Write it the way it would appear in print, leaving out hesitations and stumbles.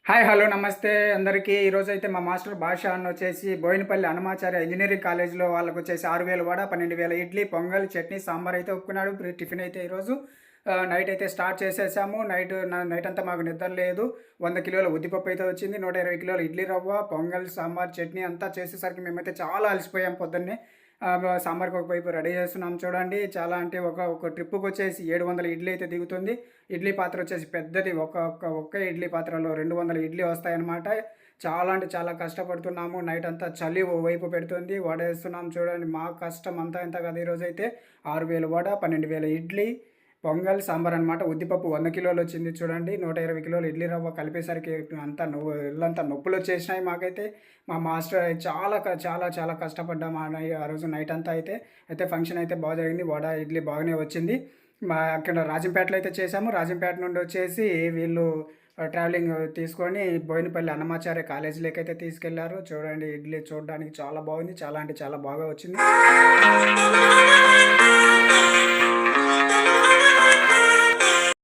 Hi hello నమస్తే అందరికీ. ఈరోజైతే మా మాస్టర్ భాష అన్న వచ్చేసి బోయినపల్లి అన్నమాచార్య ఇంజనీరింగ్ కాలేజ్లో వాళ్ళకి వచ్చేసి 6,000 వడ, 12,000 ఇడ్లీ, పొంగల్, చట్నీ, సాంబార్ అయితే ఒప్పుకున్నాడు. టిఫిన్ అయితే ఈరోజు నైట్ అయితే స్టార్ట్ చేసేసాము. నైట్ అంతా మాకు నిద్ర లేదు. 100 కిలోల ఉద్దిపప్పు అయితే వచ్చింది. 120 కిలోల ఇడ్లీ రవ్వ, పొంగల్, సాంబార్, చట్నీ అంతా చేసేసరికి మేమైతే చాలా అలసిపోయాం పొద్దున్నే. సాంబార్కి ఒక వైపు రెడీ చేస్తున్నాం చూడండి. చాలా అంటే ఒక ట్రిప్పుకి వచ్చేసి 700 ఇడ్లీ అయితే దిగుతుంది. ఇడ్లీ పాత్ర వచ్చేసి పెద్దది. ఒక్క ఇడ్లీ పాత్రలో 200 ఇడ్లీ వస్తాయన్నమాట. చాలా అంటే చాలా కష్టపడుతున్నాము. నైట్ అంతా చలి ఓ వైపు పెడుతుంది. వడ వేస్తున్నాం చూడండి. మా కష్టం అంతా ఎంత కాదు. ఈరోజైతే 6,000 వడ, 12,000 ఇడ్లీ, పొంగల్, సాంబార్ అనమాట. ఉద్దిపప్పు 100 కిలోలు వచ్చింది చూడండి. 120 కిలోలు ఇడ్లీ రవ్వ కలిపేసరికి అంతా ఇల్లంతా నొప్పులు వచ్చేసినాయి మాకైతే. మా మాస్టర్ చాలా చాలా చాలా కష్టపడ్డాము ఆ రోజు నైట్ అంతా అయితే ఫంక్షన్ అయితే బాగా జరిగింది. వడ ఇడ్లీ బాగానే వచ్చింది. అక్కడ రాజంపేటలో అయితే చేసాము. రాజంపేట నుండి వచ్చేసి వీళ్ళు ట్రావెలింగ్ తీసుకొని బోయినపల్లి అన్నమాచార్య కాలేజీలోకి అయితే తీసుకెళ్లారు. చూడండి, ఇడ్లీ చూడడానికి చాలా బాగుంది. చాలా అంటే చాలా బాగా వచ్చింది.